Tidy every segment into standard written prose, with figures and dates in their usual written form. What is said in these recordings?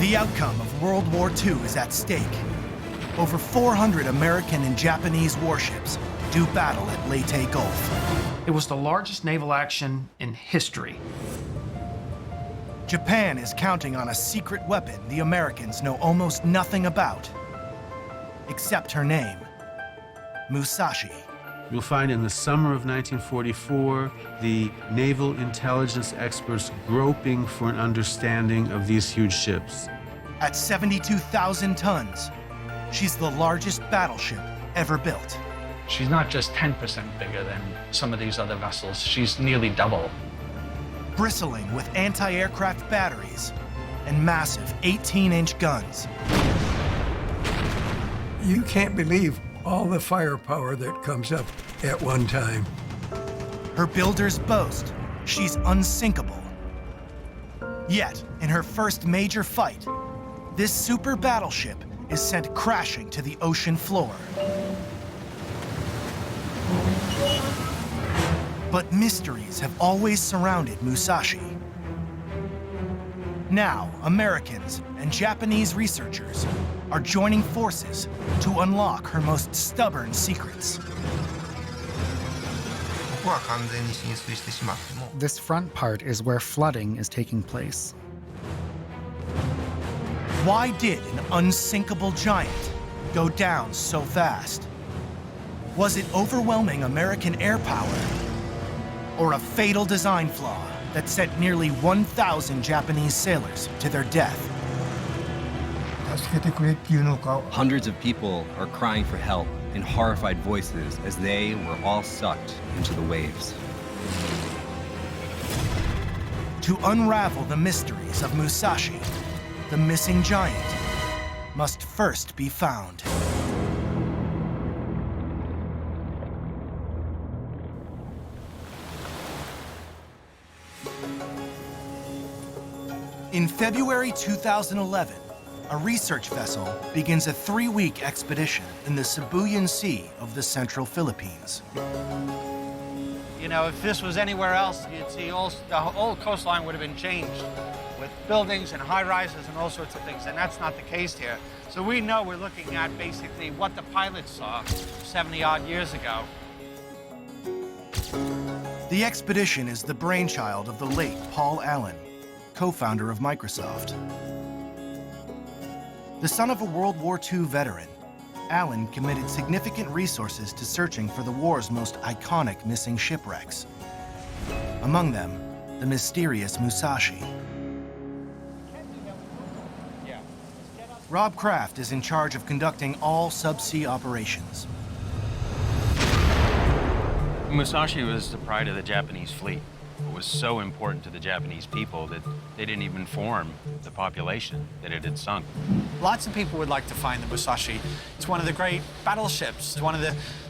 The outcome of World War II is at stake. Over 400 American and Japanese warships do battle at Leyte Gulf. It was the largest naval action in history. Japan is counting on a secret weapon the Americans know almost nothing about, except her name, Musashi. You'll find in the summer of 1944, the naval intelligence experts groping for an understanding of these huge ships. At 72,000 tons, she's the largest battleship ever built. She's not just 10% bigger than some of these other vessels, she's nearly double. Bristling with anti-aircraft batteries and massive 18-inch guns. You can't believe all the firepower that comes up at one time. Her builders boast she's unsinkable. Yet, in her first major fight, this super battleship is sent crashing to the ocean floor. But mysteries have always surrounded Musashi. Now, Americans and Japanese researchers are joining forces to unlock her most stubborn secrets. This front part is where flooding is taking place. Why did an unsinkable giant go down so fast? Was it overwhelming American air power? Or a fatal design flaw that sent nearly 1,000 Japanese sailors to their death? Hundreds of people are crying for help in horrified voices as they were all sucked into the waves. To unravel the mysteries of Musashi, the missing giant must first be found. In February 2011, a research vessel begins a 3-week expedition in the Sibuyan Sea of the central Philippines. You know, if this was anywhere else, you'd see the whole coastline would have been changed with buildings and high-rises and all sorts of things, and that's not the case here. So we know we're looking at basically what the pilots saw 70-odd years ago. The expedition is the brainchild of the late Paul Allen, co-founder of Microsoft. The son of a World War II veteran, Allen committed significant resources to searching for the war's most iconic missing shipwrecks. Among them, the mysterious Musashi. Rob Kraft is in charge of conducting all subsea operations. Musashi was the pride of the Japanese fleet. It was so important to the Japanese people that they didn't even inform the population that it had sunk. Lots of people would like to find the Musashi. It's one of the great battleships. It's one of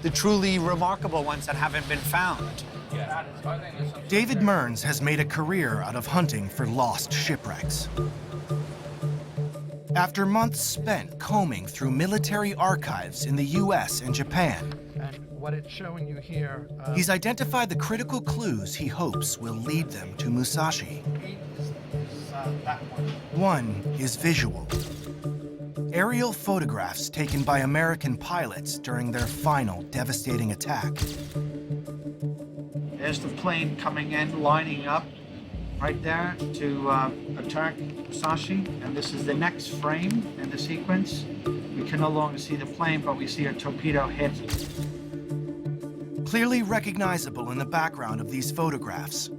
the truly remarkable ones that haven't been found. David Mearns has made a career out of hunting for lost shipwrecks. After months spent combing through military archives in the US and Japan, what it's showing you here. He's identified the critical clues he hopes will lead them to Musashi. One is visual. Aerial photographs taken by American pilots during their final devastating attack. There's the plane coming in, lining up right there to attack Musashi. And this is the next frame in the sequence. We can no longer see the plane, but we see a torpedo hit. Clearly recognizable in the background of these photographs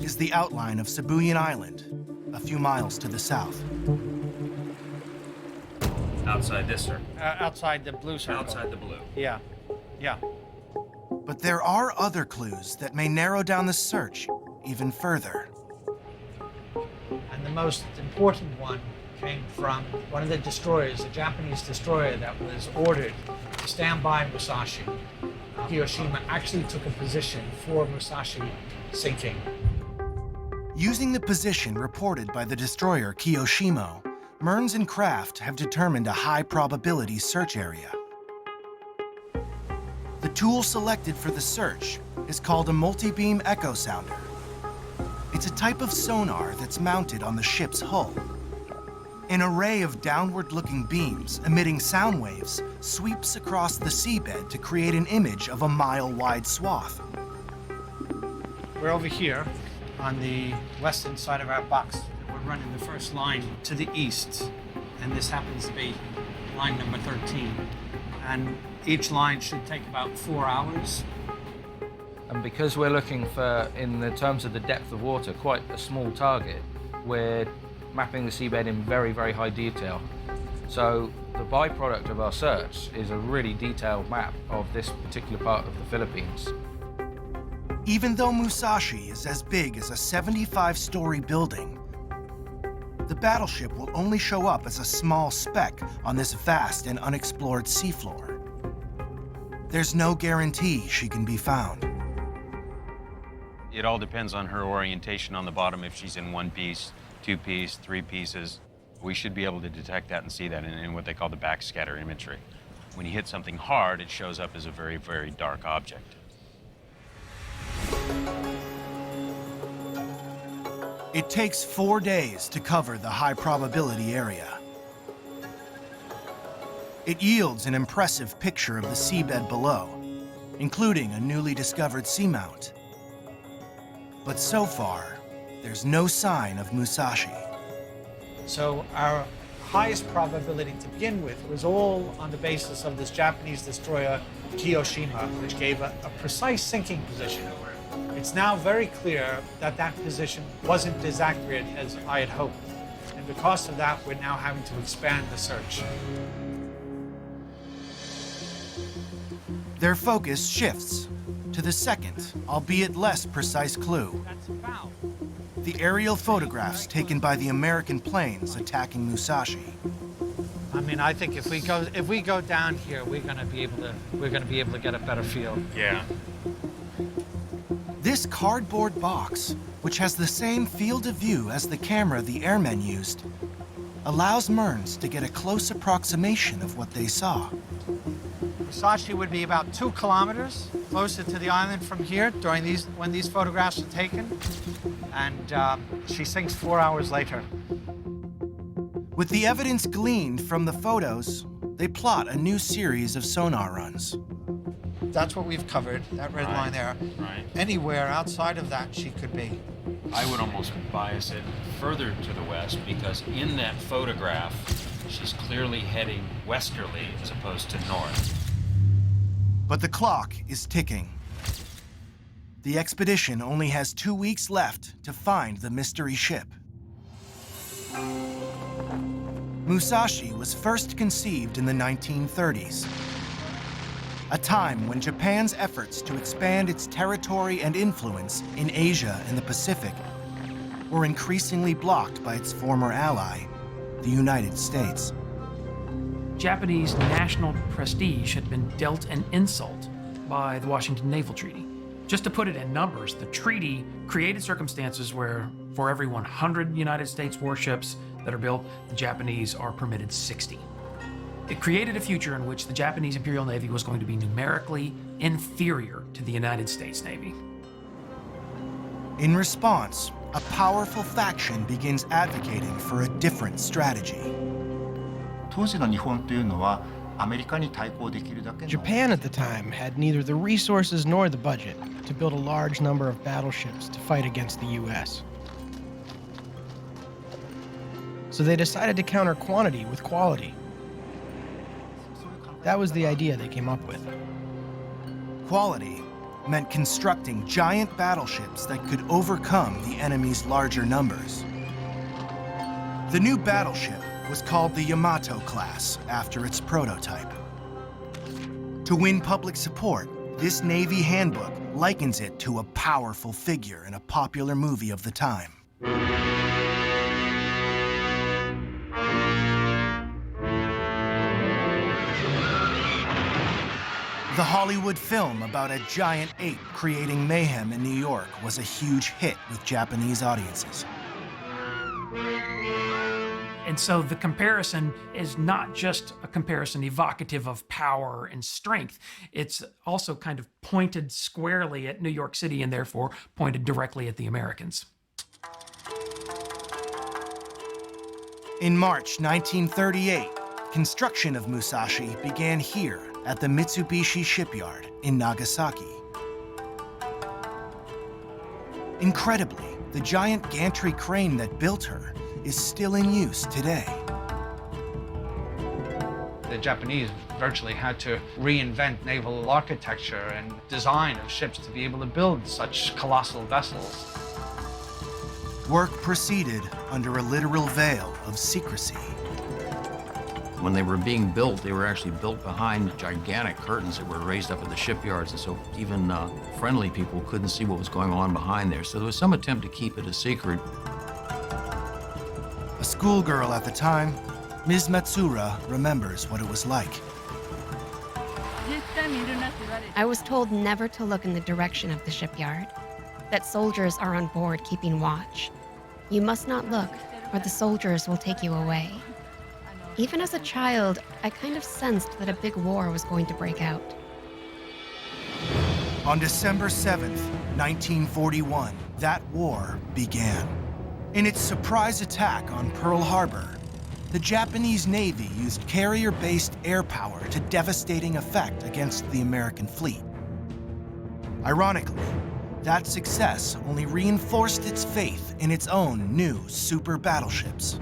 is the outline of Sibuyan Island, a few miles to the south. Outside this, sir. Outside the blue circle. Outside the blue. Yeah, yeah. But there are other clues that may narrow down the search even further. And the most important one came from one of the destroyers, a Japanese destroyer that was ordered to stand by Musashi. Hiroshima actually took a position for Musashi sinking. Using the position reported by the destroyer Kiyoshimo, Mearns and Kraft have determined a high-probability search area. The tool selected for the search is called a multi-beam echo sounder. It's a type of sonar that's mounted on the ship's hull. An array of downward-looking beams emitting sound waves sweeps across the seabed to create an image of a mile-wide swath. We're over here on the western side of our box. We're running the first line to the east, and this happens to be line number 13. And each line should take about 4 hours. And because we're looking for, in the terms of the depth of water, quite a small target, we're mapping the seabed in very, very high detail. So the byproduct of our search is a really detailed map of this particular part of the Philippines. Even though Musashi is as big as a 75-story building, the battleship will only show up as a small speck on this vast and unexplored seafloor. There's no guarantee she can be found. It all depends on her orientation on the bottom, if she's in one piece, two piece, three pieces. We should be able to detect that and see that in what they call the backscatter imagery. When you hit something hard, it shows up as a very, very dark object. It takes 4 days to cover the high probability area. It yields an impressive picture of the seabed below, including a newly discovered seamount. But so far, there's no sign of Musashi. So our highest probability to begin with was all on the basis of this Japanese destroyer, Kiyoshima, which gave a precise sinking position. It's now very clear that that position wasn't as accurate as I had hoped. And because of that, we're now having to expand the search. Their focus shifts to the second, albeit less precise clue. That's a foul. The aerial photographs taken by the American planes attacking Musashi. I mean, I think if we go down here, we're gonna be able to get a better feel. Yeah. This cardboard box, which has the same field of view as the camera the airmen used, allows Mearns to get a close approximation of what they saw. Musashi would be about 2 kilometers closer to the island from here when these photographs are taken, and she sinks 4 hours later. With the evidence gleaned from the photos, they plot a new series of sonar runs. That's what we've covered, that red line there. Right. Anywhere outside of that she could be. I would almost bias it further to the west, because in that photograph, she's clearly heading westerly as opposed to north. But the clock is ticking. The expedition only has 2 weeks left to find the mystery ship. Musashi was first conceived in the 1930s, a time when Japan's efforts to expand its territory and influence in Asia and the Pacific were increasingly blocked by its former ally, the United States. Japanese national prestige had been dealt an insult by the Washington Naval Treaty. Just to put it in numbers, the treaty created circumstances where for every 100 United States warships that are built, the Japanese are permitted 60. It created a future in which the Japanese Imperial Navy was going to be numerically inferior to the United States Navy. In response, a powerful faction begins advocating for a different strategy. Japan at the time had neither the resources nor the budget to build a large number of battleships to fight against the US. So they decided to counter quantity with quality. That was the idea they came up with. Quality meant constructing giant battleships that could overcome the enemy's larger numbers. The new battleship was called the Yamato class after its prototype. To win public support, this Navy handbook likens it to a powerful figure in a popular movie of the time. The Hollywood film about a giant ape creating mayhem in New York was a huge hit with Japanese audiences. And so the comparison is not just a comparison evocative of power and strength. It's also kind of pointed squarely at New York City and therefore pointed directly at the Americans. In March 1938, construction of Musashi began here at the Mitsubishi shipyard in Nagasaki. Incredibly, the giant gantry crane that built her is still in use today. The Japanese virtually had to reinvent naval architecture and design of ships to be able to build such colossal vessels. Work proceeded under a literal veil of secrecy. When they were being built, they were actually built behind gigantic curtains that were raised up at the shipyards, and so even friendly people couldn't see what was going on behind there. So there was some attempt to keep it a secret. A schoolgirl at the time, Ms. Matsura remembers what it was like. I was told never to look in the direction of the shipyard, that soldiers are on board keeping watch. You must not look, or the soldiers will take you away. Even as a child, I kind of sensed that a big war was going to break out. On December 7th, 1941, that war began. In its surprise attack on Pearl Harbor, the Japanese Navy used carrier-based air power to devastating effect against the American fleet. Ironically, that success only reinforced its faith in its own new super battleships.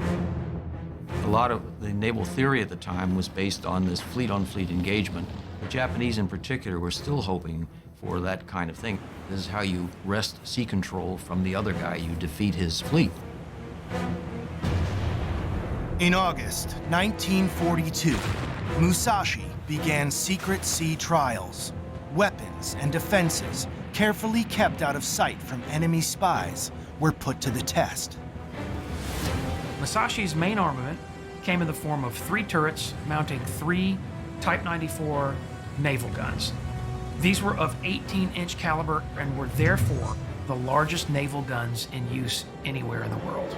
A lot of the naval theory at the time was based on this fleet-on-fleet engagement. The Japanese in particular were still hoping for that kind of thing. This is how you wrest sea control from the other guy. You defeat his fleet. In August 1942, Musashi began secret sea trials. Weapons and defenses, carefully kept out of sight from enemy spies, were put to the test. Musashi's main armament came in the form of 3 turrets mounting 3 Type 94 naval guns. These were of 18-inch caliber and were therefore the largest naval guns in use anywhere in the world.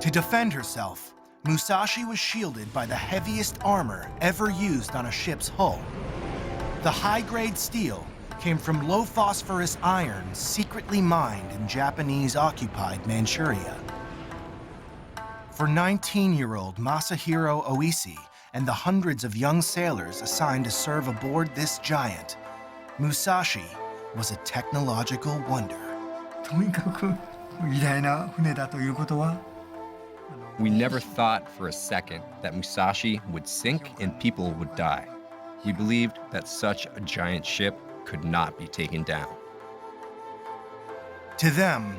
To defend herself, Musashi was shielded by the heaviest armor ever used on a ship's hull. The high-grade steel came from low-phosphorus iron secretly mined in Japanese-occupied Manchuria. For 19-year-old Masahiro Oishi and the hundreds of young sailors assigned to serve aboard this giant, Musashi was a technological wonder. We never thought for a second that Musashi would sink and people would die. We believed that such a giant ship could not be taken down. To them,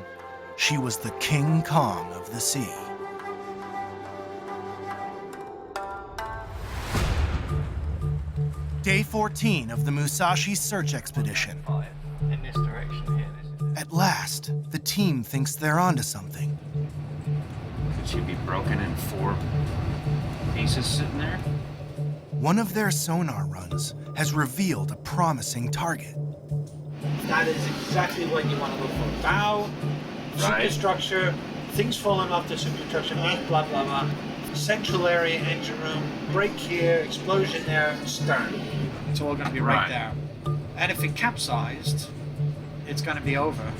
she was the King Kong of the sea. Day 14 of the Musashi search expedition. In this direction here. At last, the team thinks they're onto something. Could she be broken in 4 pieces sitting there? One of their sonar runs has revealed a promising target. That is exactly what you want to look for. Bow, superstructure, things falling off the superstructure, blah, blah, blah. Central area, engine room, break here, explosion there, stern. It's all going to be right there. And if it capsized, it's going to be over.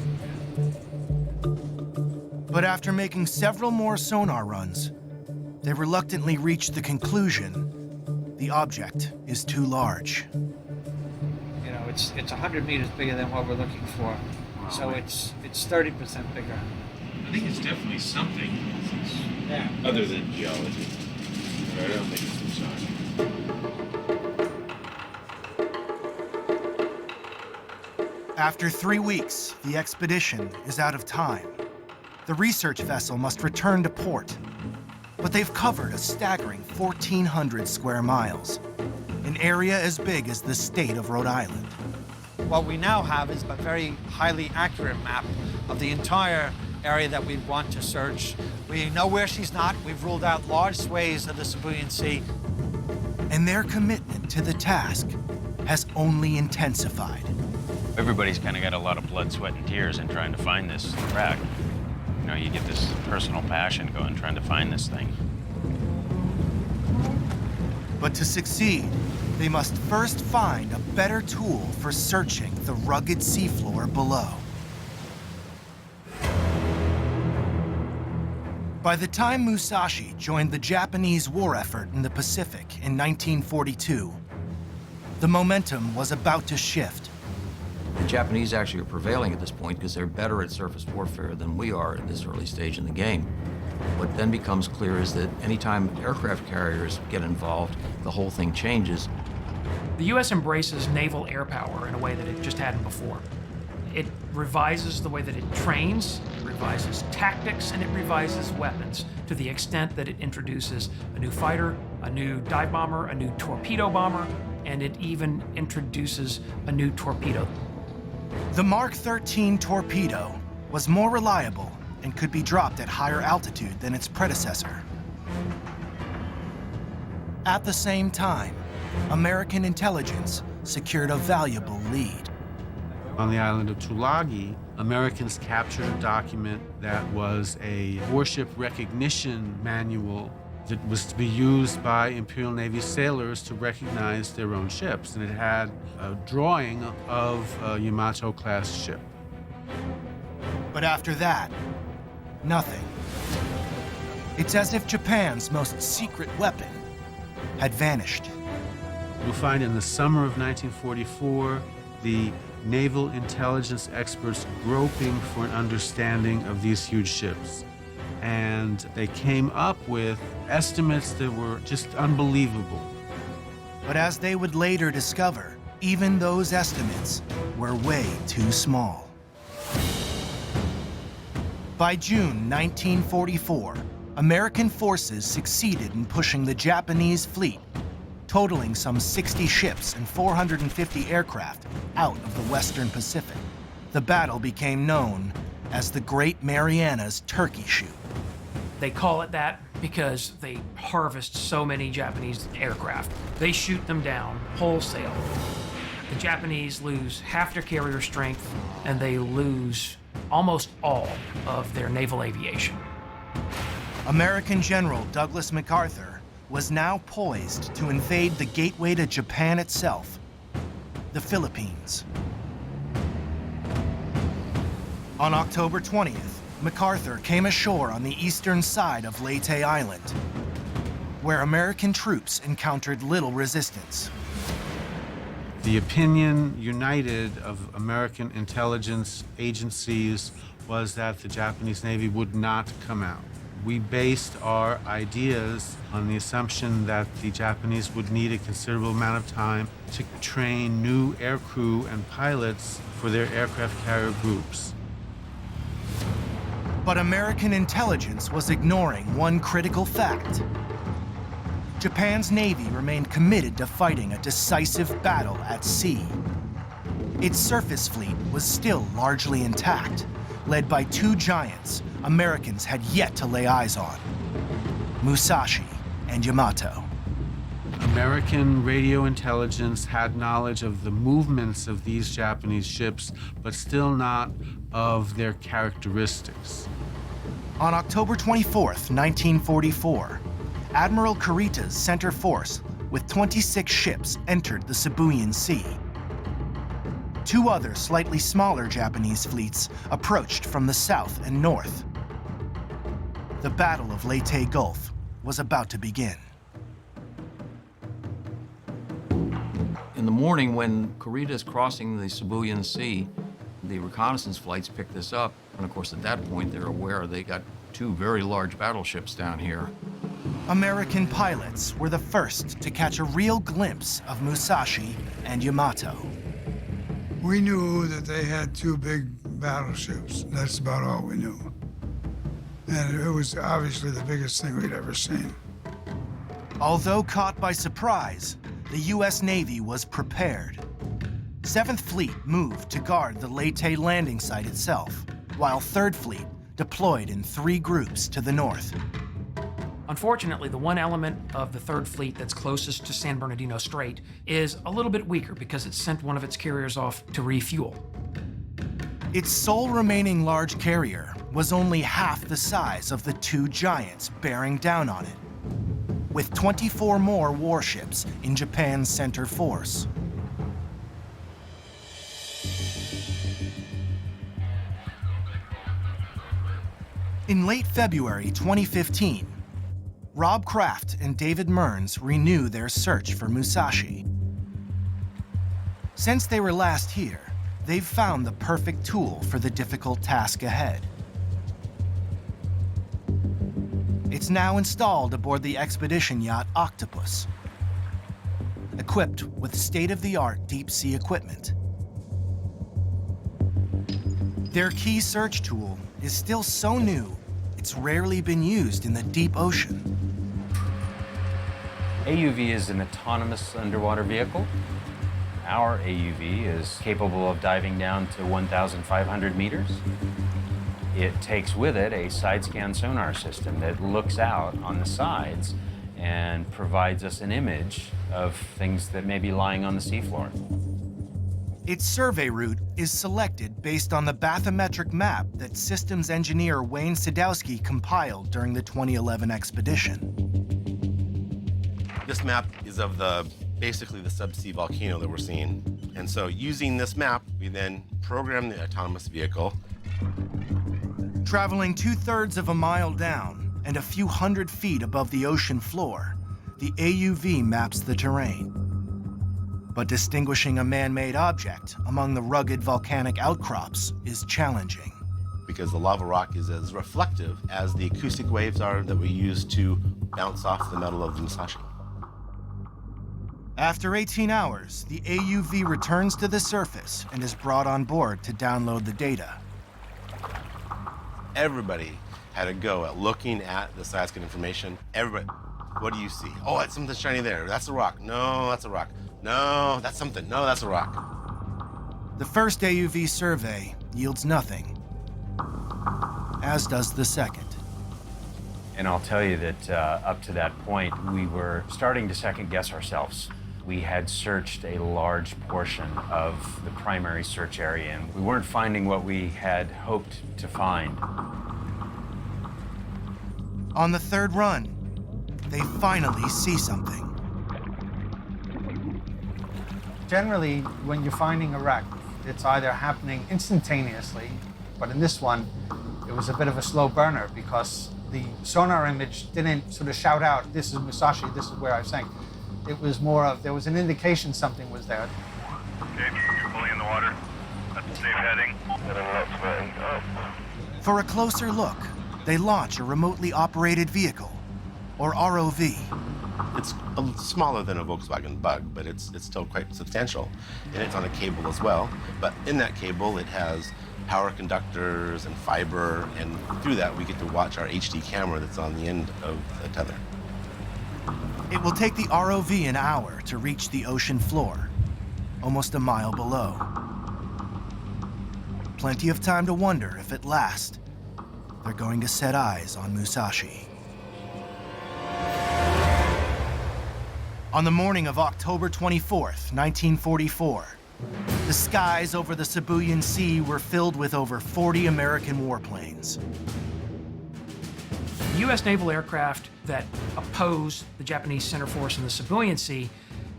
But after making several more sonar runs, they reluctantly reached the conclusion the object is too large. You know, it's 100 meters bigger than what we're looking for. Wow. So it's 30% bigger. I think it's definitely something. Yeah. Other than geology. I don't think it's Musashi. After 3 weeks, the expedition is out of time. The research vessel must return to port. But they've covered a staggering 1,400 square miles, an area as big as the state of Rhode Island. What we now have is a very highly accurate map of the entire area that we want to search. We know where she's not. We've ruled out large swathes of the Sibuyan Sea. And their commitment to the task has only intensified. Everybody's kind of got a lot of blood, sweat, and tears in trying to find this wreck. You know, you get this personal passion going trying to find this thing. But to succeed, they must first find a better tool for searching the rugged seafloor below. By the time Musashi joined the Japanese war effort in the Pacific in 1942, the momentum was about to shift. The Japanese actually are prevailing at this point because they're better at surface warfare than we are at this early stage in the game. What then becomes clear is that anytime aircraft carriers get involved, the whole thing changes. The U.S. embraces naval air power in a way that it just hadn't before. It revises the way that it trains, it revises tactics, and it revises weapons to the extent that it introduces a new fighter, a new dive bomber, a new torpedo bomber, and it even introduces a new torpedo. The Mark 13 torpedo was more reliable and could be dropped at higher altitude than its predecessor. At the same time, American intelligence secured a valuable lead. On the island of Tulagi, Americans captured a document that was a warship recognition manual that was to be used by Imperial Navy sailors to recognize their own ships. And it had a drawing of a Yamato-class ship. But after that, nothing. It's as if Japan's most secret weapon had vanished. You'll find in the summer of 1944, the naval intelligence experts groping for an understanding of these huge ships. And they came up with estimates that were just unbelievable. But as they would later discover, even those estimates were way too small. By June 1944, American forces succeeded in pushing the Japanese fleet, totaling some 60 ships and 450 aircraft, out of the Western Pacific. The battle became known as the Great Marianas Turkey Shoot. They call it that because they harvest so many Japanese aircraft. They shoot them down wholesale. The Japanese lose half their carrier strength, and they lose almost all of their naval aviation. American General Douglas MacArthur was now poised to invade the gateway to Japan itself, the Philippines. On October 20th, MacArthur came ashore on the eastern side of Leyte Island, where American troops encountered little resistance. The opinion united of American intelligence agencies was that the Japanese Navy would not come out. We based our ideas on the assumption that the Japanese would need a considerable amount of time to train new aircrew and pilots for their aircraft carrier groups. But American intelligence was ignoring one critical fact. Japan's Navy remained committed to fighting a decisive battle at sea. Its surface fleet was still largely intact, led by two giants Americans had yet to lay eyes on, Musashi and Yamato. American radio intelligence had knowledge of the movements of these Japanese ships, but still not of their characteristics. On October 24th, 1944, Admiral Kurita's center force with 26 ships entered the Sibuyan Sea. Two other slightly smaller Japanese fleets approached from the south and north. The Battle of Leyte Gulf was about to begin. In the morning, when Kurita is crossing the Sibuyan Sea, the reconnaissance flights pick this up. And of course, at that point, they're aware they got two very large battleships down here. American pilots were the first to catch a real glimpse of Musashi and Yamato. We knew that they had two big battleships. That's about all we knew. And it was obviously the biggest thing we'd ever seen. Although caught by surprise, the U.S. Navy was prepared. 7th Fleet moved to guard the Leyte landing site itself, while 3rd Fleet deployed in 3 groups to the north. Unfortunately, the one element of the 3rd Fleet that's closest to San Bernardino Strait is a little bit weaker because it sent one of its carriers off to refuel. Its sole remaining large carrier was only half the size of the two giants bearing down on it, with 24 more warships in Japan's center force. In late February 2015, Rob Kraft and David Mearns renew their search for Musashi. Since they were last here, they've found the perfect tool for the difficult task ahead. It's now installed aboard the expedition yacht Octopus, equipped with state-of-the-art deep-sea equipment. Their key search tool is still so new, it's rarely been used in the deep ocean. AUV is an autonomous underwater vehicle. Our AUV is capable of diving down to 1,500 meters. It takes with it a side-scan sonar system that looks out on the sides and provides us an image of things that may be lying on the seafloor. Its survey route is selected based on the bathymetric map that systems engineer Wayne Sadowski compiled during the 2011 expedition. This map is of basically the subsea volcano that we're seeing. And so using this map, we then program the autonomous vehicle. Traveling 2/3 of a mile down and a few hundred feet above the ocean floor, the AUV maps the terrain. But distinguishing a man-made object among the rugged volcanic outcrops is challenging. Because the lava rock is as reflective as the acoustic waves are that we use to bounce off the metal of the Musashi. After 18 hours, the AUV returns to the surface and is brought on board to download the data. Everybody had a go at looking at the side-scan information. Everybody, what do you see? Oh, it's something shiny there. That's a rock. No, that's a rock. No, that's something. No, that's a rock. The first AUV survey yields nothing, as does the second. And I'll tell you that up to that point, we were starting to second-guess ourselves. We had searched a large portion of the primary search area, and we weren't finding what we had hoped to find. On the third run, they finally see something. Generally, when you're finding a wreck, it's either happening instantaneously, but in this one, it was a bit of a slow burner because the sonar image didn't sort of shout out, this is Musashi, this is where I sank. It was more of, there was an indication something was there. Okay, you're fully in the water. That's a safe heading. For a closer look, they launch a remotely operated vehicle, or ROV. It's smaller than a Volkswagen Bug, but it's still quite substantial. And it's on a cable as well. But in that cable, it has power conductors and fiber, and through that, we get to watch our HD camera that's on the end of the tether. It will take the ROV an hour to reach the ocean floor, almost a mile below. Plenty of time to wonder if at last, they're going to set eyes on Musashi. On the morning of October 24th, 1944, the skies over the Sibuyan Sea were filled with over 40 American warplanes. The U.S. naval aircraft that oppose the Japanese center force in the Sibuyan Sea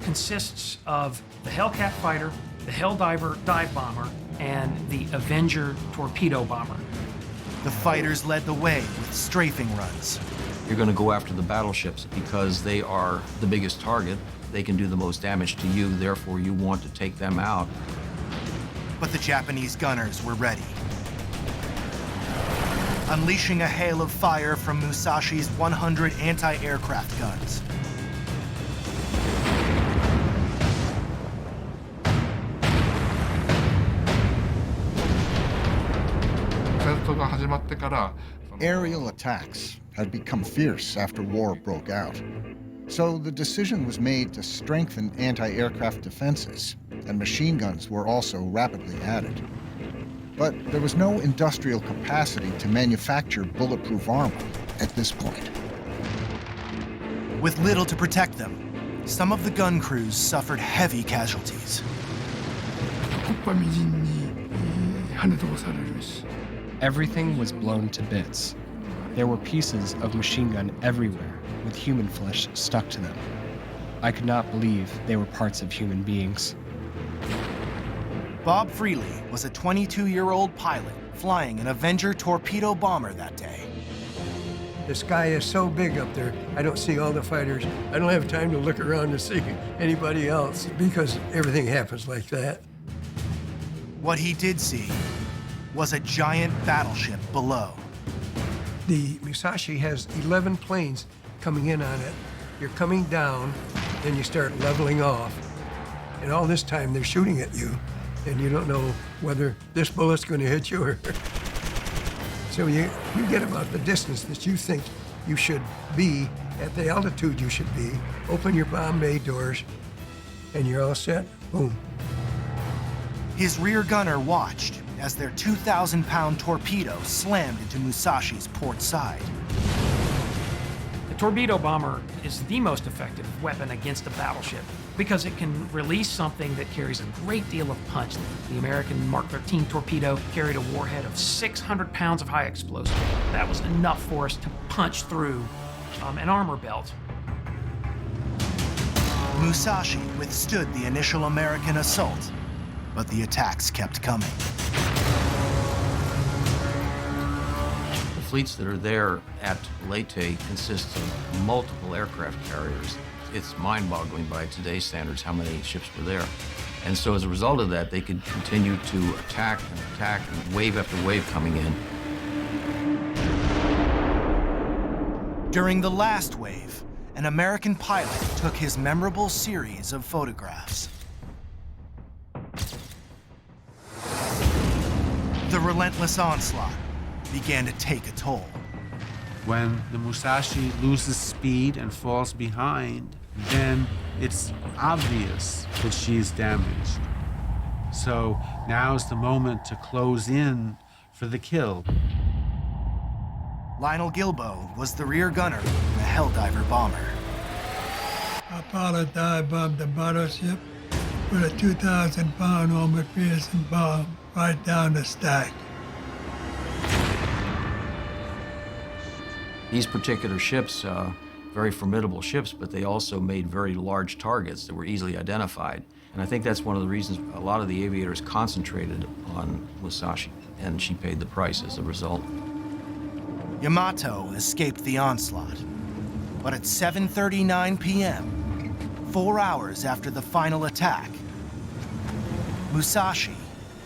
consists of the Hellcat fighter, the Helldiver dive bomber, and the Avenger torpedo bomber. The fighters led the way with strafing runs. You're going to go after the battleships because they are the biggest target. They can do the most damage to you, therefore you want to take them out. But the Japanese gunners were ready. Unleashing a hail of fire from Musashi's 100 anti-aircraft guns. Aerial attacks had become fierce after war broke out. So the decision was made to strengthen anti-aircraft defenses, and machine guns were also rapidly added. But there was no industrial capacity to manufacture bulletproof armor at this point. With little to protect them, some of the gun crews suffered heavy casualties. Everything was blown to bits. There were pieces of machine gun everywhere, with human flesh stuck to them. I could not believe they were parts of human beings. Bob Freely was a 22-year-old pilot flying an Avenger torpedo bomber that day. The sky is so big up there, I don't see all the fighters. I don't have time to look around to see anybody else because everything happens like that. What he did see was a giant battleship below. The Musashi has 11 planes coming in on it. You're coming down, then you start leveling off. And all this time they're shooting at you, and you don't know whether this bullet's going to hit you or... So you get about the distance that you think you should be, at the altitude you should be, open your bomb bay doors, and you're all set, boom. His rear gunner watched as their 2,000-pound torpedo slammed into Musashi's port side. The torpedo bomber is the most effective weapon against a battleship because it can release something that carries a great deal of punch. The American Mark 13 torpedo carried a warhead of 600 pounds of high explosive. That was enough for us to punch through an armor belt. Musashi withstood the initial American assault, but the attacks kept coming. The fleets that are there at Leyte consist of multiple aircraft carriers. It's mind-boggling by today's standards how many ships were there. And so as a result of that, they could continue to attack, and wave after wave coming in. During the last wave, an American pilot took his memorable series of photographs. The relentless onslaught began to take a toll. When the Musashi loses speed and falls behind, then it's obvious that she's damaged. So now's the moment to close in for the kill. Lionel Gilbo was the rear gunner in the Helldiver bomber. Our pilot dive bombed the battleship with a 2,000-pound armor-piercing bomb right down the stack. These particular ships, very formidable ships, but they also made very large targets that were easily identified. And I think that's one of the reasons a lot of the aviators concentrated on Musashi, and she paid the price as a result. Yamato escaped the onslaught, but at 7:39 p.m., 4 hours after the final attack, Musashi,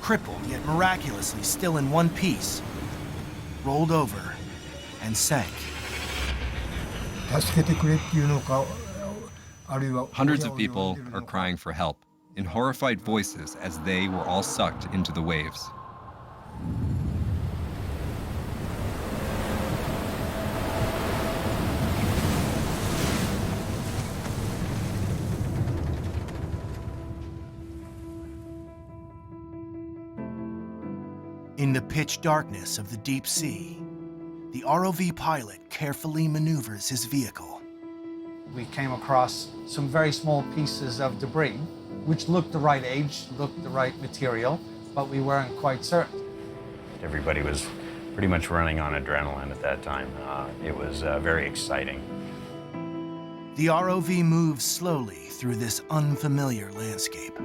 crippled yet miraculously still in one piece, rolled over and sank. Hundreds of people are crying for help in horrified voices as they were all sucked into the waves. In the pitch darkness of the deep sea, the ROV pilot carefully maneuvers his vehicle. We came across some very small pieces of debris, which looked the right age, looked the right material, but we weren't quite certain. Everybody was pretty much running on adrenaline at that time. It was very exciting. The ROV moves slowly through this unfamiliar landscape.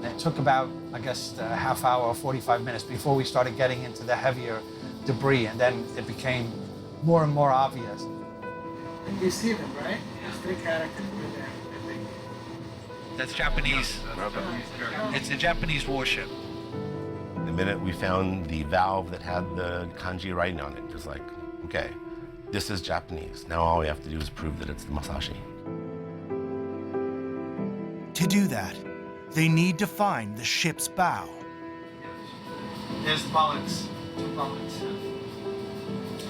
It took about, I guess, a half hour or 45 minutes before we started getting into the heavier debris, and then it became more and more obvious. And you see them, right? There's 3 characters right there, I think. That's Japanese. It's a Japanese warship. The minute we found the valve that had the kanji writing on it, it was like, okay, this is Japanese. Now all we have to do is prove that it's the Musashi. To do that, they need to find the ship's bow. There's the bullets, 2 bullets.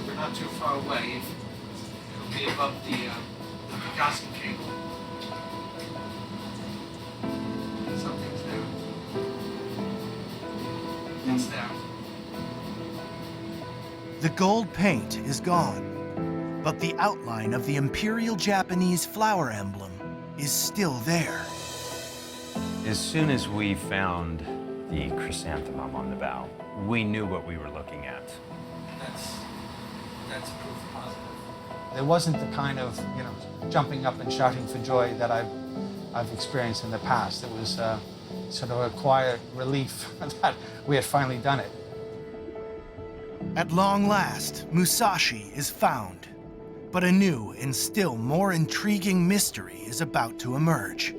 We're not too far away. It'll be above the Gaskin cable. Something's there. It's there. The gold paint is gone, but the outline of the Imperial Japanese flower emblem is still there. As soon as we found the chrysanthemum on the bow, we knew what we were looking at. That's proof positive. There wasn't the kind of, jumping up and shouting for joy that I've experienced in the past. It was sort of a quiet relief that we had finally done it. At long last, Musashi is found, but a new and still more intriguing mystery is about to emerge.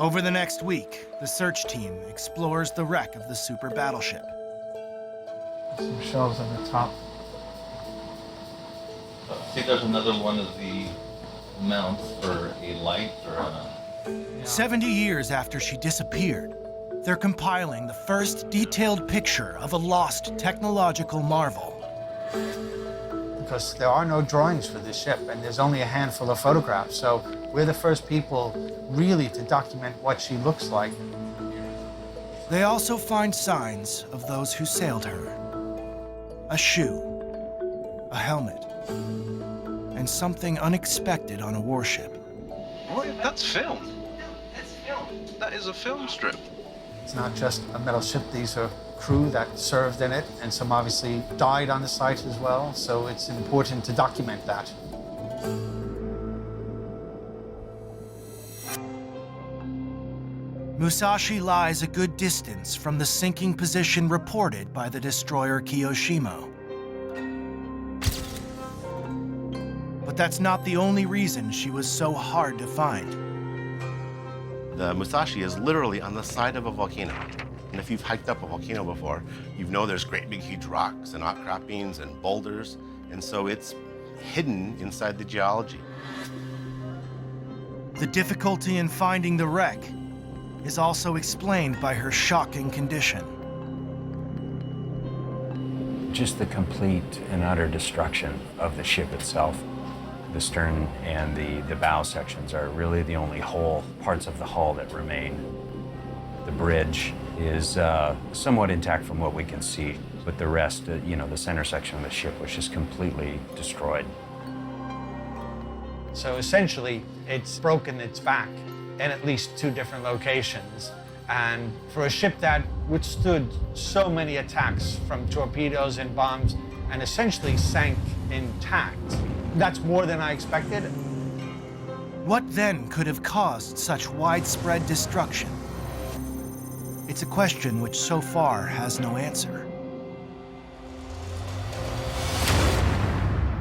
Over the next week, the search team explores the wreck of the super battleship. Some shelves on the top. See, there's another one of the mounts for a light or a... 70 years after she disappeared, they're compiling the first detailed picture of a lost technological marvel. Because there are no drawings for this ship, and there's only a handful of photographs, so we're the first people really to document what she looks like. They also find signs of those who sailed her. A shoe, a helmet, and something unexpected on a warship. What? That's film. That is a film strip. It's not just a metal ship, these are crew that served in it, and some obviously died on the site as well, so it's important to document that. Musashi lies a good distance from the sinking position reported by the destroyer Kiyoshimo. But that's not the only reason she was so hard to find. The Musashi is literally on the side of a volcano. And if you've hiked up a volcano before, you know there's great big huge rocks and outcroppings and boulders, and so it's hidden inside the geology. The difficulty in finding the wreck is also explained by her shocking condition. Just the complete and utter destruction of the ship itself. The stern and the bow sections are really the only whole parts of the hull that remain. The bridge is somewhat intact from what we can see, but the rest, the center section of the ship was just completely destroyed. So essentially, it's broken its back in at least 2 different locations. And for a ship that withstood so many attacks from torpedoes and bombs and essentially sank intact, that's more than I expected. What then could have caused such widespread destruction? It's a question which so far has no answer.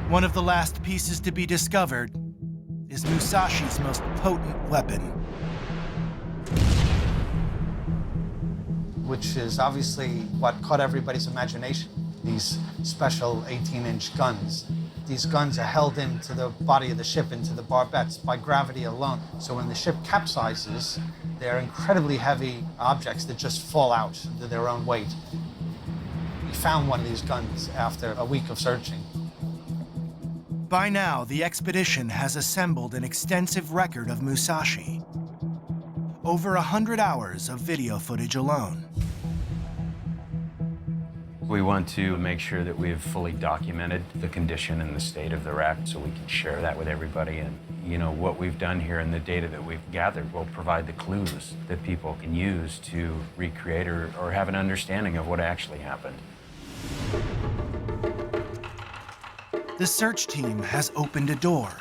One of the last pieces to be discovered is Musashi's most potent weapon. Which is obviously what caught everybody's imagination, these special 18-inch guns. These guns are held into the body of the ship, into the barbettes, by gravity alone. So when the ship capsizes, they're incredibly heavy objects that just fall out under their own weight. We found one of these guns after a week of searching. By now, the expedition has assembled an extensive record of Musashi. Over 100 hours of video footage alone. We want to make sure that we've fully documented the condition and the state of the wreck so we can share that with everybody. And, what we've done here and the data that we've gathered will provide the clues that people can use to recreate or have an understanding of what actually happened. The search team has opened a door.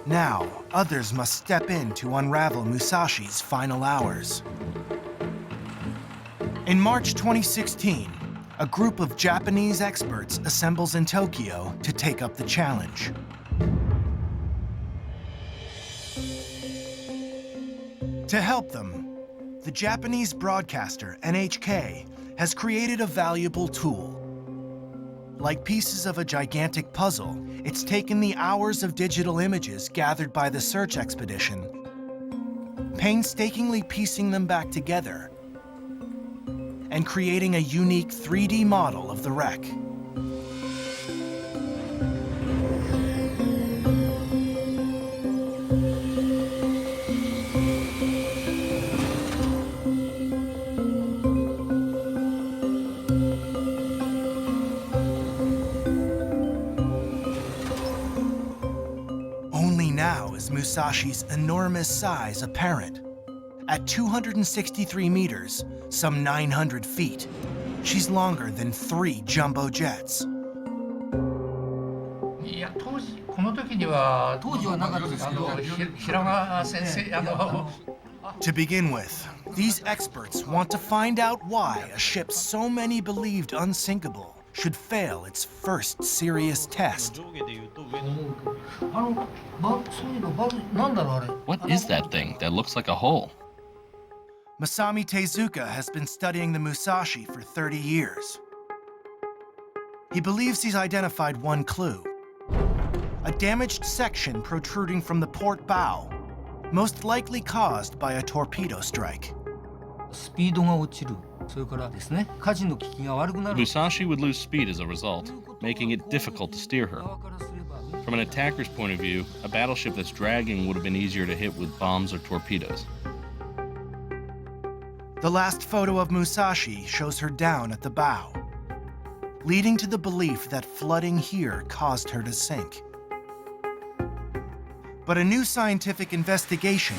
Now, others must step in to unravel Musashi's final hours. In March 2016, a group of Japanese experts assembles in Tokyo to take up the challenge. To help them, the Japanese broadcaster NHK has created a valuable tool. Like pieces of a gigantic puzzle, it's taken the hours of digital images gathered by the search expedition, painstakingly piecing them back together, and creating a unique 3D model of the wreck. Only now is Musashi's enormous size apparent. At 263 meters, some 900 feet, she's longer than 3 jumbo jets. この時には当時はなかったですけど、平賀先生 To begin with, these experts want to find out why a ship so many believed unsinkable should fail its first serious test. What is that thing that looks like a hole? Masami Tezuka has been studying the Musashi for 30 years. He believes he's identified one clue: a damaged section protruding from the port bow, most likely caused by a torpedo strike. Musashi would lose speed as a result, making it difficult to steer her. From an attacker's point of view, a battleship that's dragging would have been easier to hit with bombs or torpedoes. The last photo of Musashi shows her down at the bow, leading to the belief that flooding here caused her to sink. But a new scientific investigation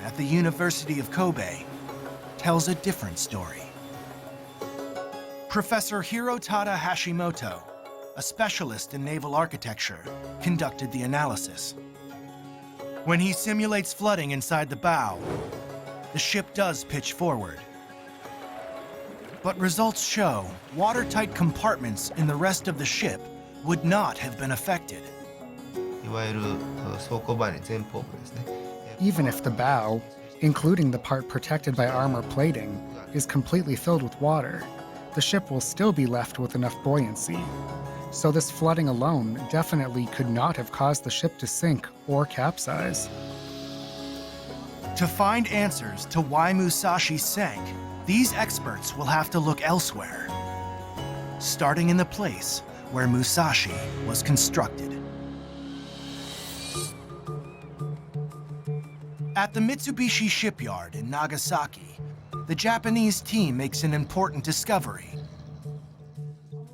at the University of Kobe tells a different story. Professor Hirotada Hashimoto, a specialist in naval architecture, conducted the analysis. When he simulates flooding inside the bow, the ship does pitch forward. But results show watertight compartments in the rest of the ship would not have been affected. Even if the bow, including the part protected by armor plating, is completely filled with water, the ship will still be left with enough buoyancy. So this flooding alone definitely could not have caused the ship to sink or capsize. To find answers to why Musashi sank, these experts will have to look elsewhere, starting in the place where Musashi was constructed. At the Mitsubishi shipyard in Nagasaki, the Japanese team makes an important discovery.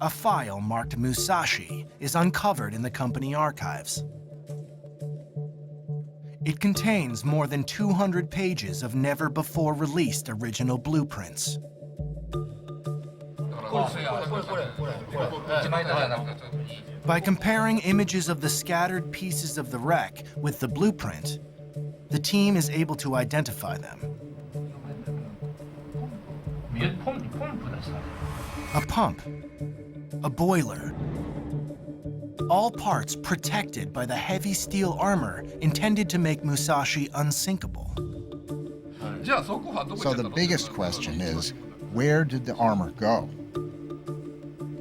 A file marked Musashi is uncovered in the company archives. It contains more than 200 pages of never-before-released original blueprints. By comparing images of the scattered pieces of the wreck with the blueprint, the team is able to identify them. A pump, a boiler, all parts protected by the heavy steel armor intended to make Musashi unsinkable. So the biggest question is, where did the armor go?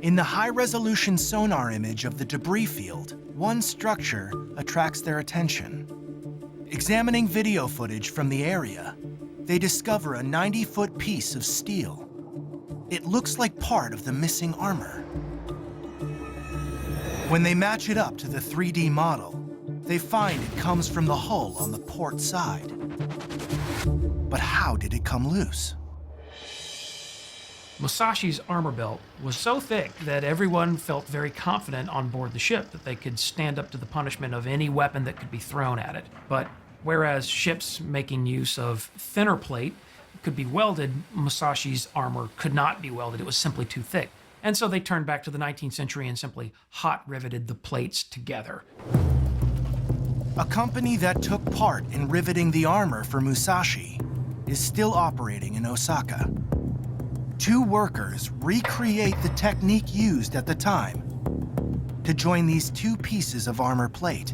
In the high-resolution sonar image of the debris field, one structure attracts their attention. Examining video footage from the area, they discover a 90-foot piece of steel. It looks like part of the missing armor. When they match it up to the 3D model, they find it comes from the hull on the port side. But how did it come loose? Musashi's armor belt was so thick that everyone felt very confident on board the ship that they could stand up to the punishment of any weapon that could be thrown at it. But whereas ships making use of thinner plate could be welded, Musashi's armor could not be welded. It was simply too thick. And so they turned back to the 19th century and simply hot riveted the plates together. A company that took part in riveting the armor for Musashi is still operating in Osaka. Two workers recreate the technique used at the time to join these two pieces of armor plate.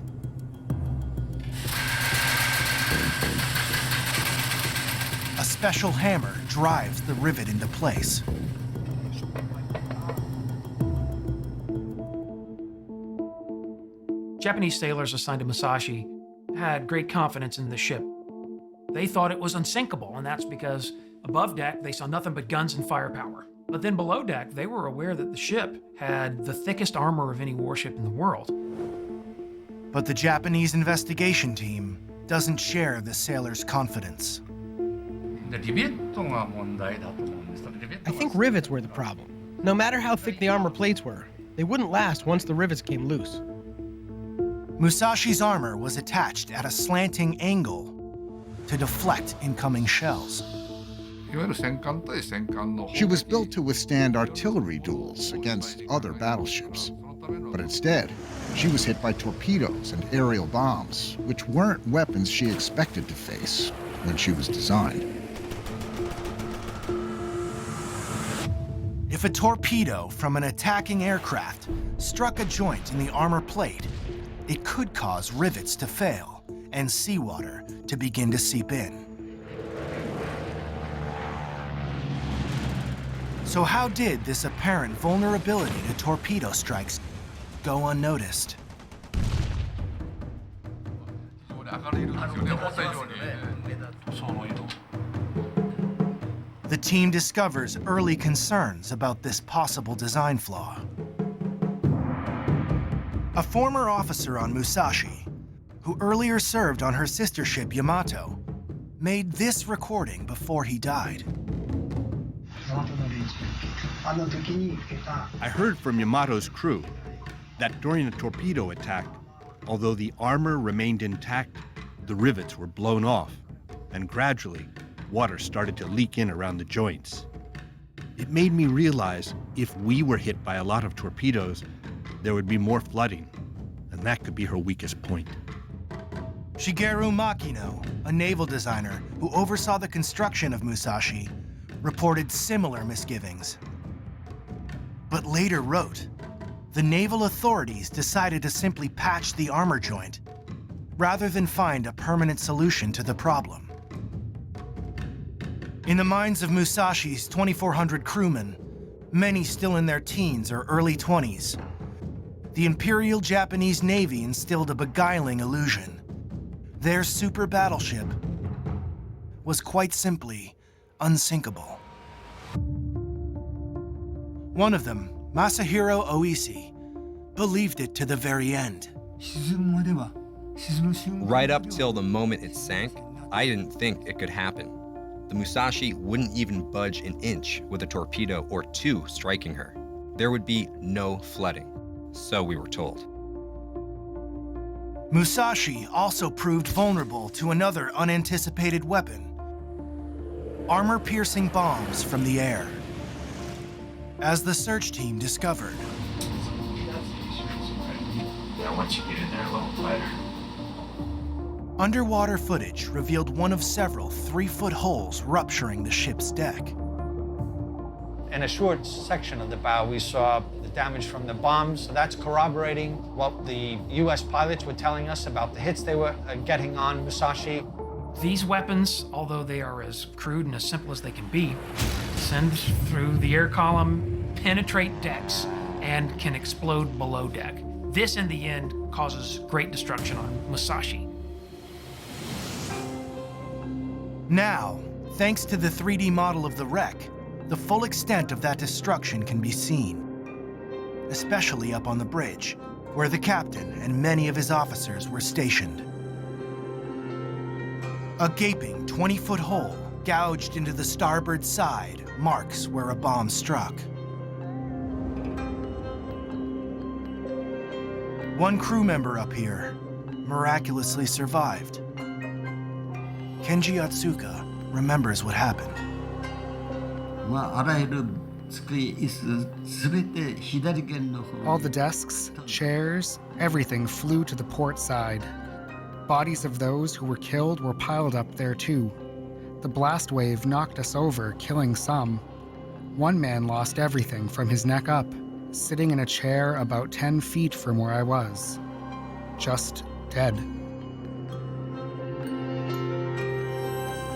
A special hammer drives the rivet into place. Japanese sailors assigned to Musashi had great confidence in the ship. They thought it was unsinkable, and that's because above deck they saw nothing but guns and firepower. But then below deck, they were aware that the ship had the thickest armor of any warship in the world. But the Japanese investigation team doesn't share the sailors' confidence. I think rivets were the problem. No matter how thick the armor plates were, they wouldn't last once the rivets came loose. Musashi's armor was attached at a slanting angle to deflect incoming shells. She was built to withstand artillery duels against other battleships. But instead, she was hit by torpedoes and aerial bombs, which weren't weapons she expected to face when she was designed. If a torpedo from an attacking aircraft struck a joint in the armor plate, it could cause rivets to fail and seawater to begin to seep in. So how did this apparent vulnerability to torpedo strikes go unnoticed? The team discovers early concerns about this possible design flaw. A former officer on Musashi, who earlier served on her sister ship Yamato, made this recording before he died. I heard from Yamato's crew that during a torpedo attack, although the armor remained intact, the rivets were blown off, and gradually, water started to leak in around the joints. It made me realize if we were hit by a lot of torpedoes, there would be more flooding, and that could be her weakest point. Shigeru Makino, a naval designer who oversaw the construction of Musashi, reported similar misgivings. But later wrote, the naval authorities decided to simply patch the armor joint rather than find a permanent solution to the problem. In the minds of Musashi's 2,400 crewmen, many still in their teens or early 20s, the Imperial Japanese Navy instilled a beguiling illusion. Their super battleship was quite simply unsinkable. One of them, Masahiro Oishi, believed it to the very end. Right up till the moment it sank, I didn't think it could happen. The Musashi wouldn't even budge an inch with a torpedo or two striking her. There would be no flooding, so we were told. Musashi also proved vulnerable to another unanticipated weapon: armor-piercing bombs from the air. As the search team discovered, once you get in there a little tighter. Underwater footage revealed one of several 3-foot holes rupturing the ship's deck. In a short section of the bow, we saw the damage from the bombs. So that's corroborating what the U.S. pilots were telling us about the hits they were getting on Musashi. These weapons, although they are as crude and as simple as they can be, send through the air column, penetrate decks, and can explode below deck. This, in the end, causes great destruction on Musashi. Now, thanks to the 3D model of the wreck, the full extent of that destruction can be seen, especially up on the bridge, where the captain and many of his officers were stationed. A gaping 20-foot hole gouged into the starboard side marks where a bomb struck. One crew member up here miraculously survived. Kenji Atsuka remembers what happened. All the desks, chairs, everything flew to the port side. Bodies of those who were killed were piled up there too. The blast wave knocked us over, killing some. One man lost everything from his neck up, sitting in a chair about 10 feet from where I was. Just dead.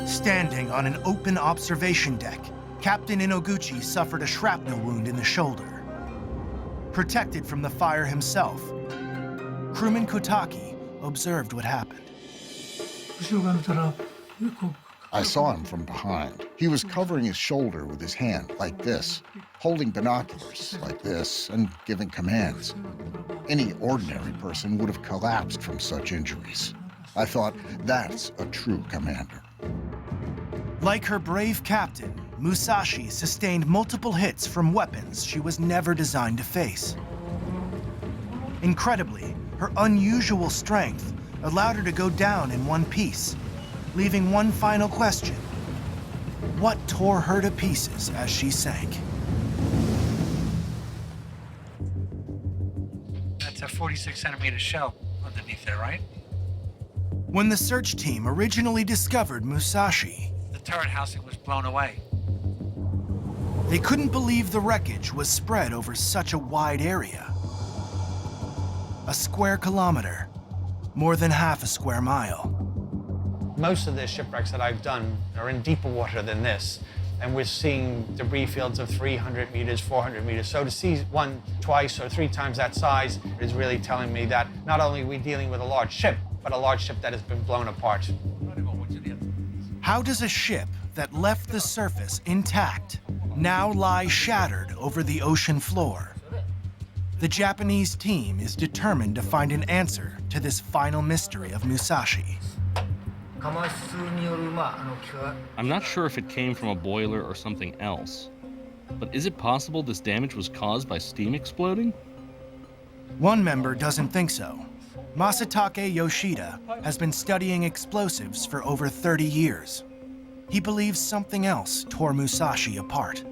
Standing on an open observation deck, Captain Inoguchi suffered a shrapnel wound in the shoulder. Protected from the fire himself, crewman Kotaki observed what happened. I saw him from behind. He was covering his shoulder with his hand, like this, holding binoculars, like this, and giving commands. Any ordinary person would have collapsed from such injuries. I thought, that's a true commander. Like her brave captain, Musashi sustained multiple hits from weapons she was never designed to face. Incredibly, her unusual strength allowed her to go down in one piece, leaving one final question: what tore her to pieces as she sank? 46 centimeter shell underneath there, right? When the search team originally discovered Musashi, The turret housing was blown away. they couldn't believe the wreckage was spread over such a wide area. A square kilometer, more than half a square mile. Most of the shipwrecks that I've done are in deeper water than this, and we're seeing debris fields of 300 meters, 400 meters. So to see one twice or three times that size is really telling me that not only are we dealing with a large ship, but a large ship that has been blown apart. How does a ship that left the surface intact now lie shattered over the ocean floor? The Japanese team is determined to find an answer to this final mystery of Musashi. I'm not sure if it came from a boiler or something else, but is it possible this damage was caused by steam exploding? One member doesn't think so. Masatake Yoshida has been studying explosives for over 30 years. He believes something else tore Musashi apart.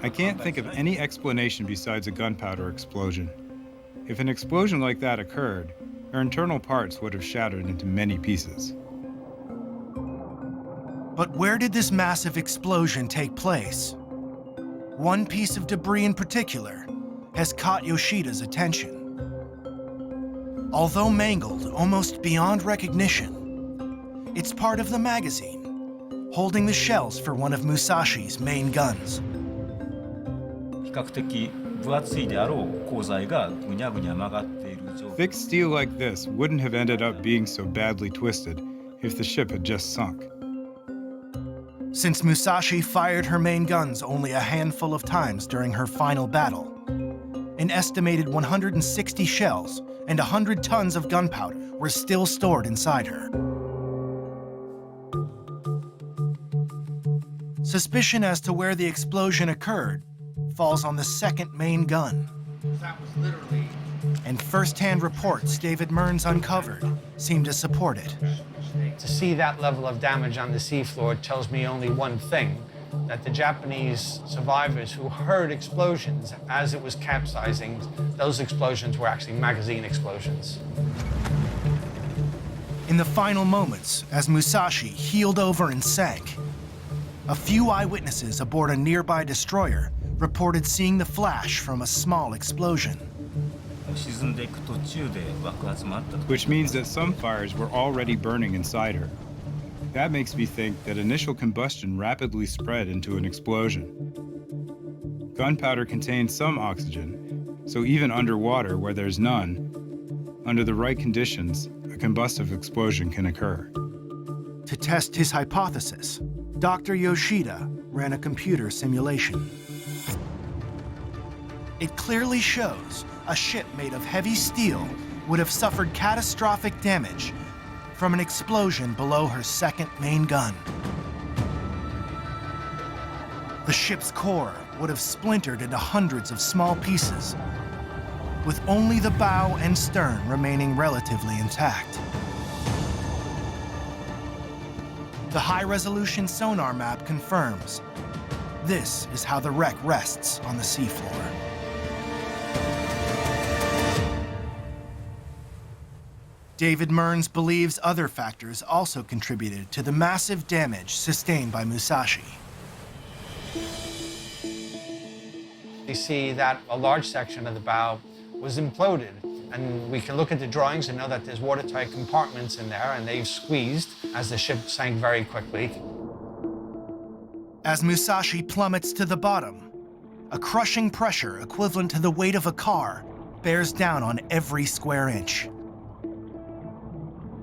I can't think of any explanation besides a gunpowder explosion. If an explosion like that occurred, her internal parts would have shattered into many pieces. But where did this massive explosion take place? One piece of debris in particular has caught Yoshida's attention. Although mangled almost beyond recognition, it's part of the magazine, holding the shells for one of Musashi's main guns. Thick steel like this wouldn't have ended up being so badly twisted if the ship had just sunk. Since Musashi fired her main guns only a handful of times during her final battle, an estimated 160 shells and 100 tons of gunpowder were still stored inside her. Suspicion as to where the explosion occurred falls on the second main gun. That was literally... And first-hand reports David Mearns uncovered seem to support it. To see that level of damage on the seafloor tells me only one thing, that the Japanese survivors who heard explosions as it was capsizing, those explosions were actually magazine explosions. In the final moments, as Musashi heeled over and sank, a few eyewitnesses aboard a nearby destroyer reported seeing the flash from a small explosion. Which means that some fires were already burning inside her. That makes me think that initial combustion rapidly spread into an explosion. Gunpowder contains some oxygen, so even underwater where there's none, under the right conditions, a combustive explosion can occur. To test his hypothesis, Dr. Yoshida ran a computer simulation. It clearly shows a ship made of heavy steel would have suffered catastrophic damage from an explosion below her second main gun. The ship's core would have splintered into hundreds of small pieces, with only the bow and stern remaining relatively intact. The high-resolution sonar map confirms this is how the wreck rests on the seafloor. David Mearns believes other factors also contributed to the massive damage sustained by Musashi. You see that a large section of the bow was imploded, and we can look at the drawings and know that there's watertight compartments in there, and they've squeezed as the ship sank very quickly. As Musashi plummets to the bottom, a crushing pressure equivalent to the weight of a car bears down on every square inch.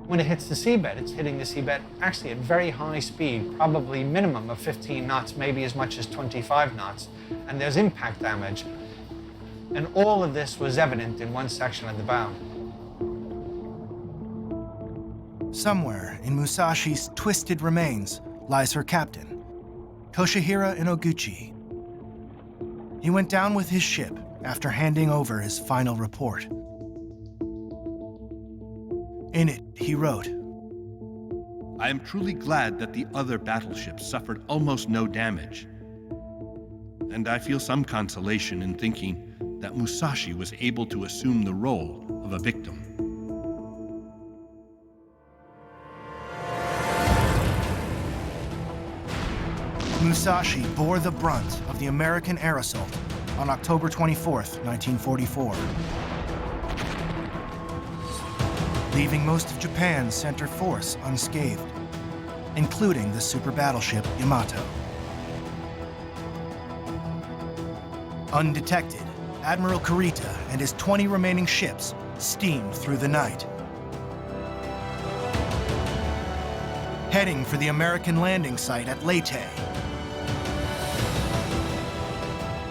When it hits the seabed, it's hitting the seabed actually at very high speed, probably minimum of 15 knots, maybe as much as 25 knots, and there's impact damage. And all of this was evident in one section of the bow. Somewhere in Musashi's twisted remains lies her captain, Toshihira Inoguchi. He went down with his ship after handing over his final report. In it, he wrote, I am truly glad that the other battleships suffered almost no damage. and I feel some consolation in thinking that Musashi was able to assume the role of a victim. Musashi bore the brunt of the American air assault on October 24th, 1944, leaving most of Japan's center force unscathed, including the super battleship Yamato. Undetected, Admiral Kurita and his 20 remaining ships steamed through the night, heading for the American landing site at Leyte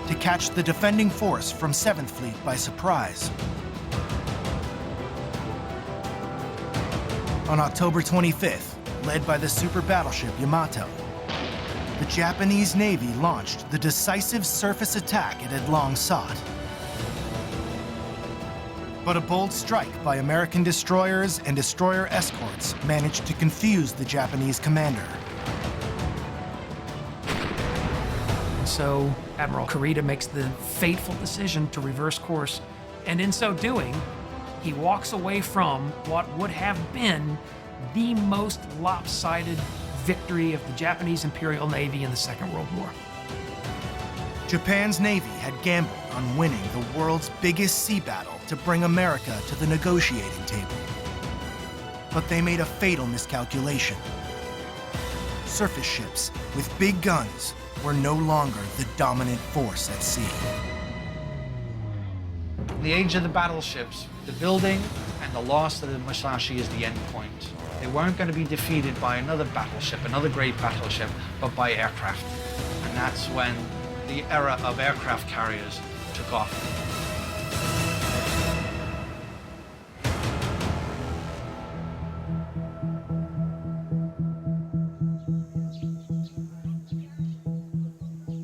to catch the defending force from 7th Fleet by surprise. On October 25th, led by the super battleship Yamato, the Japanese Navy launched the decisive surface attack it had long sought. But a bold strike by American destroyers and destroyer escorts managed to confuse the Japanese commander. So Admiral Kurita makes the fateful decision to reverse course, and in so doing, he walks away from what would have been the most lopsided victory of the Japanese Imperial Navy in the Second World War. Japan's Navy had gambled on winning the world's biggest sea battle to bring America to the negotiating table. But they made a fatal miscalculation. Surface ships with big guns were no longer the dominant force at sea. In the age of the battleships, the building and the loss of the Musashi is the end point. They weren't going to be defeated by another battleship, another great battleship, but by aircraft. And that's when the era of aircraft carriers took off.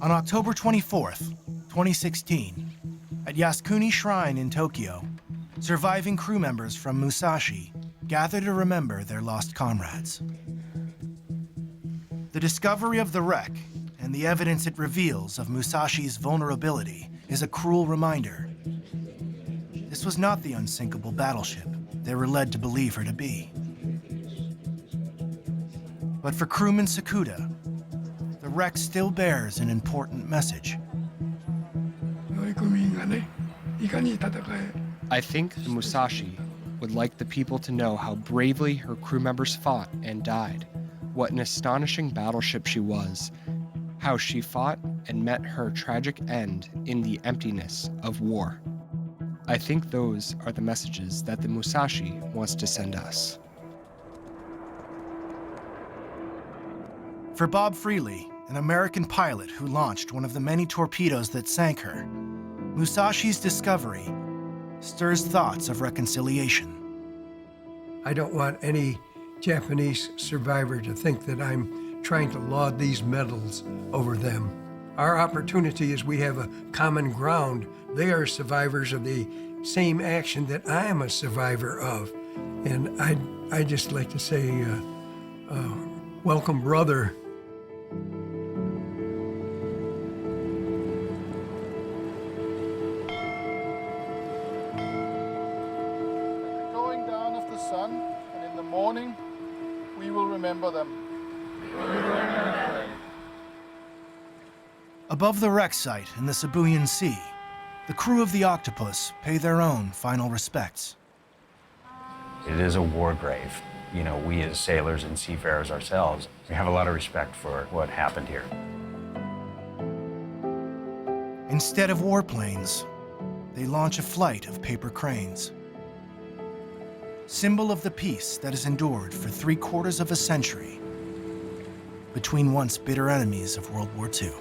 On October 24th, 2016, at Yasukuni Shrine in Tokyo, surviving crew members from Musashi gather to remember their lost comrades. The discovery of the wreck and the evidence it reveals of Musashi's vulnerability is a cruel reminder. This was not the unsinkable battleship they were led to believe her to be. But for crewman Sakuda, the wreck still bears an important message. I think the Musashi would like the people to know how bravely her crew members fought and died, what an astonishing battleship she was, how she fought and met her tragic end in the emptiness of war. I think those are the messages that the Musashi wants to send us. For Bob Freely, an American pilot who launched one of the many torpedoes that sank her, Musashi's discovery stirs thoughts of reconciliation. I don't want any Japanese survivor to think that I'm trying to laud these medals over them. Our opportunity is we have a common ground. They are survivors of the same action that I am a survivor of. And I'd just like to say, welcome, brother. Going down of the sun, and in the morning, we will remember them. Above the wreck site in the Sibuyan Sea, the crew of the Octopus pay their own final respects. It is a war grave. You know, we as sailors and seafarers ourselves, we have a lot of respect for what happened here. Instead of warplanes, they launch a flight of paper cranes. Symbol of the peace that has endured for 3/4 of a century between once bitter enemies of World War II.